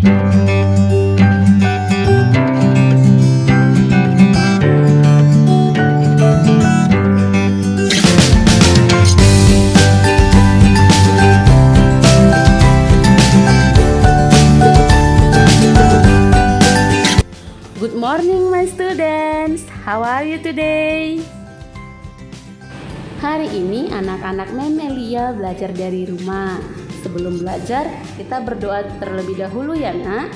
Good morning my students, how are you today? Hari ini anak-anak Memelia belajar dari rumah. Sebelum belajar, kita berdoa terlebih dahulu ya nak.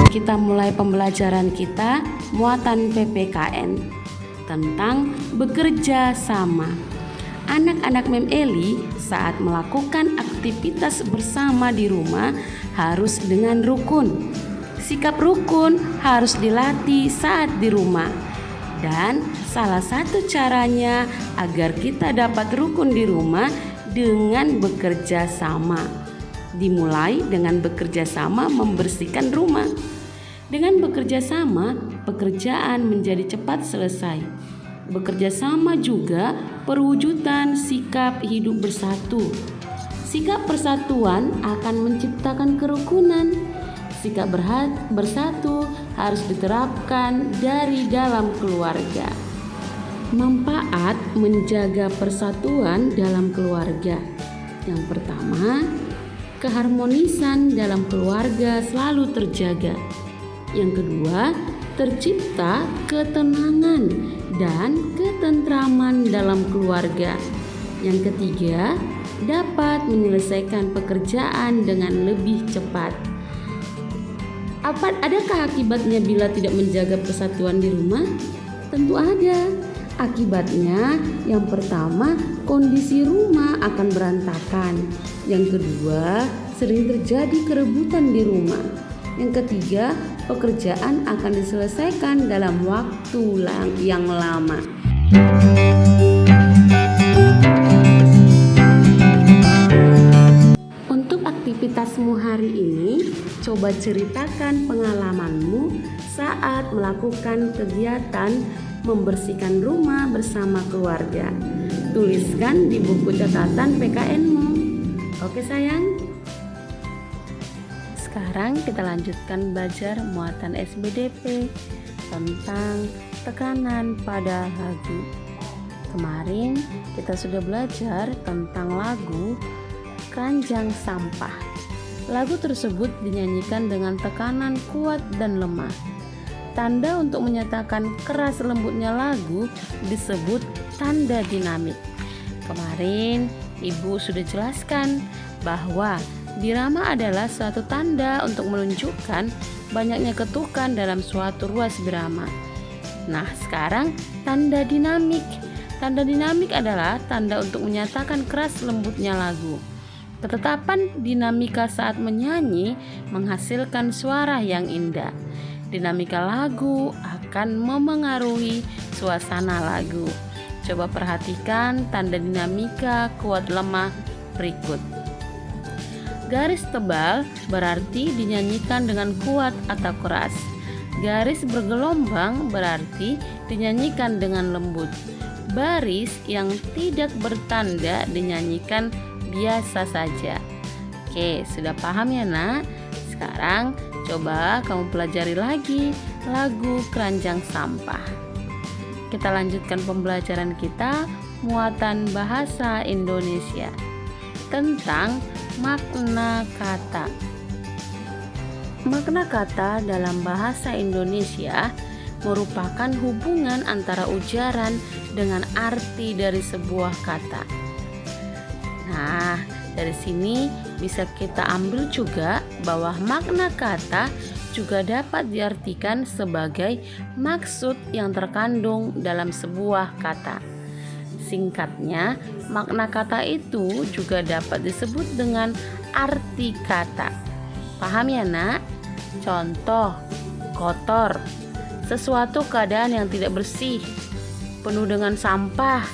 Kita mulai pembelajaran kita muatan PPKN tentang bekerja sama. Anak-anak Memeli saat melakukan aktivitas bersama di rumah harus dengan rukun. Sikap rukun harus dilatih saat di rumah. Dan salah satu caranya agar kita dapat rukun di rumah dengan bekerja sama. Dimulai dengan bekerja sama membersihkan rumah. Dengan bekerja sama, pekerjaan menjadi cepat selesai. Bekerja sama juga perwujudan sikap hidup bersatu. Sikap persatuan akan menciptakan kerukunan. Sikap bersatu harus diterapkan dari dalam keluarga. Manfaat menjaga persatuan dalam keluarga. Yang pertama, keharmonisan dalam keluarga selalu terjaga. Yang kedua, tercipta ketenangan dan ketentraman dalam keluarga. Yang ketiga, dapat menyelesaikan pekerjaan dengan lebih cepat. Adakah akibatnya bila tidak menjaga persatuan di rumah? Tentu ada. Akibatnya yang pertama, kondisi rumah akan berantakan. Yang kedua, sering terjadi kerebutan di rumah. Yang ketiga, pekerjaan akan diselesaikan dalam waktu yang lama. Untuk aktivitasmu hari ini, coba ceritakan pengalamanmu saat melakukan kegiatan membersihkan rumah bersama keluarga. Tuliskan di buku catatan PKN-mu. Oke sayang? Sekarang kita lanjutkan belajar muatan SBDP tentang tekanan pada lagu. Kemarin kita sudah belajar tentang lagu Keranjang Sampah. Lagu tersebut dinyanyikan dengan tekanan kuat dan lemah. Tanda untuk menyatakan keras lembutnya lagu disebut tanda dinamik. Kemarin Ibu sudah jelaskan bahwa birama adalah suatu tanda untuk menunjukkan banyaknya ketukan dalam suatu ruas birama. Nah, sekarang tanda dinamik. Tanda dinamik adalah tanda untuk menyatakan keras lembutnya lagu. Ketetapan dinamika saat menyanyi menghasilkan suara yang indah. Dinamika lagu akan memengaruhi suasana lagu. Coba perhatikan tanda dinamika kuat lemah berikut. Garis tebal berarti dinyanyikan dengan kuat atau keras. Garis bergelombang berarti dinyanyikan dengan lembut. Baris yang tidak bertanda dinyanyikan biasa saja. Oke, sudah paham ya nak? Sekarang coba kamu pelajari lagi lagu Keranjang Sampah. Kita lanjutkan pembelajaran kita muatan bahasa Indonesia tentang makna kata. Makna kata dalam bahasa Indonesia merupakan hubungan antara ujaran dengan arti dari sebuah kata. Nah, dari sini bisa kita ambil juga bahwa makna kata juga dapat diartikan sebagai maksud yang terkandung dalam sebuah kata. Singkatnya, makna kata itu juga dapat disebut dengan arti kata. Paham ya nak? Contoh, kotor, sesuatu keadaan yang tidak bersih, penuh dengan sampah,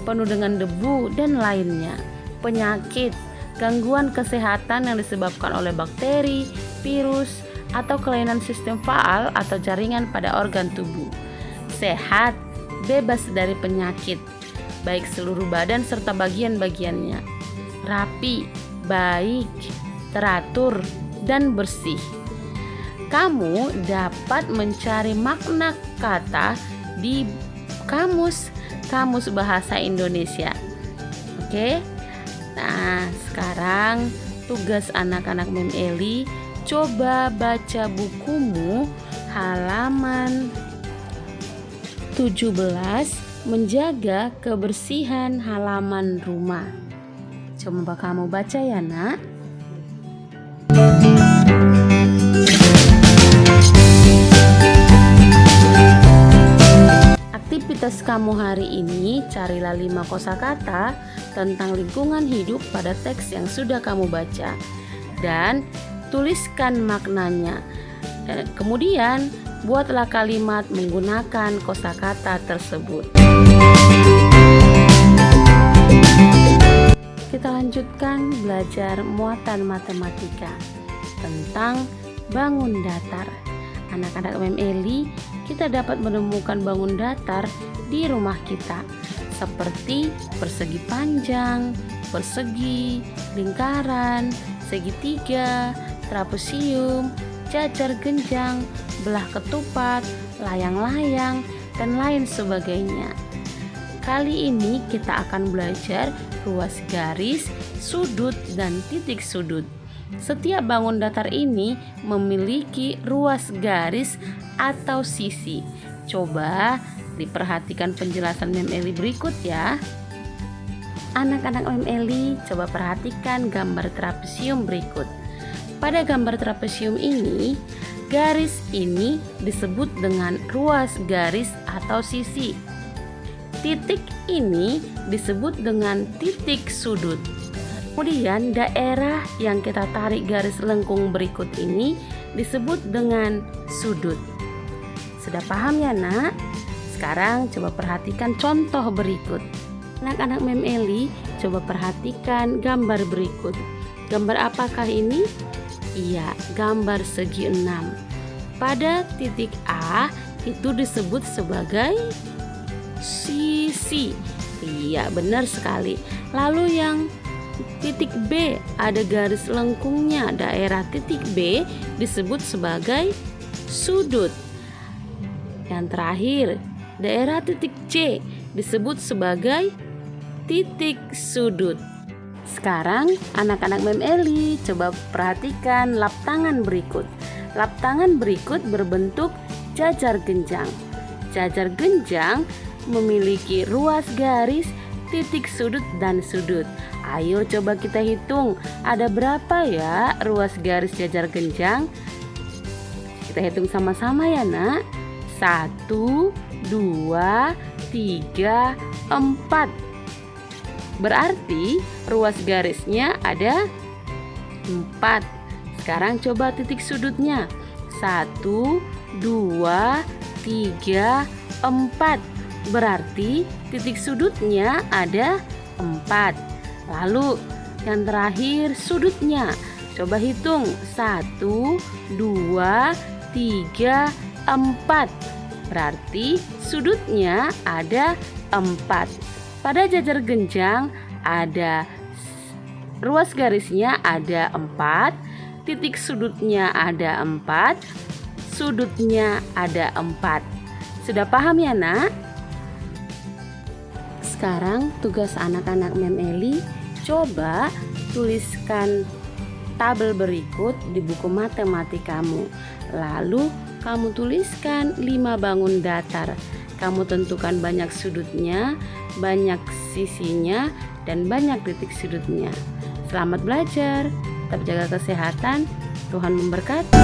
penuh dengan debu dan lainnya. Penyakit, gangguan kesehatan yang disebabkan oleh bakteri, virus, atau kelainan sistem faal atau jaringan pada organ tubuh. Sehat, bebas dari penyakit, baik seluruh badan serta bagian-bagiannya. Rapi, baik, teratur, dan bersih. Kamu dapat mencari makna kata di kamus bahasa Indonesia. Oke. Nah, sekarang tugas anak-anak Mem Eli, coba baca bukumu halaman 17, menjaga kebersihan halaman rumah. Coba kamu baca ya, Nak. Aktivitas kamu hari ini, carilah 5 kosakata tentang lingkungan hidup pada teks yang sudah kamu baca dan tuliskan maknanya. Kemudian buatlah kalimat menggunakan kosakata tersebut. Kita lanjutkan belajar muatan matematika tentang bangun datar. Anak-anak Mem Eli, kita dapat menemukan bangun datar di rumah kita, seperti persegi panjang, persegi, lingkaran, segitiga, trapesium, jajar genjang, belah ketupat, layang-layang, dan lain sebagainya. Kali ini kita akan belajar ruas garis, sudut, dan titik sudut. Setiap bangun datar ini memiliki ruas garis atau sisi. Coba diperhatikan penjelasan Mem Eli berikut ya. Anak-anak Mem Eli, coba perhatikan gambar trapesium berikut. Pada gambar trapesium ini, garis ini disebut dengan ruas garis atau sisi. Titik ini disebut dengan titik sudut. Kemudian daerah yang kita tarik garis lengkung berikut ini disebut dengan sudut. Sudah paham ya, Nak? Sekarang coba perhatikan contoh berikut. Anak-anak Mem Eli, coba perhatikan gambar berikut. Gambar apakah ini? Iya, gambar segi 6. Pada titik A itu disebut sebagai sisi. Iya, benar sekali. Lalu yang titik B ada garis lengkungnya, daerah titik B disebut sebagai sudut. Yang terakhir, daerah titik C disebut sebagai titik sudut. Sekarang anak-anak Mem Eli, coba perhatikan lap tangan berikut. Lap tangan berikut berbentuk jajar genjang. Jajar genjang memiliki ruas garis, titik sudut, dan sudut. Ayo coba kita hitung, ada berapa ya ruas garis jajar genjang? Kita hitung sama-sama ya, Nak. 1, 2, 3, 4. Berarti ruas garisnya ada 4. Sekarang coba titik sudutnya. 1, 2, 3, 4. Berarti titik sudutnya ada 4. Lalu yang terakhir sudutnya. Coba hitung. 1, 2, 3, 4. Berarti sudutnya ada 4. Pada jajar genjang ada ruas garisnya ada 4, titik sudutnya ada 4, sudutnya ada 4. Sudah paham ya, Nak? Sekarang tugas anak-anak Mem Eli, coba tuliskan tabel berikut di buku matematikamu. Lalu kamu tuliskan 5 bangun datar. Kamu tentukan banyak sudutnya, banyak sisinya, dan banyak titik sudutnya. Selamat belajar, tetap jaga kesehatan. Tuhan memberkati.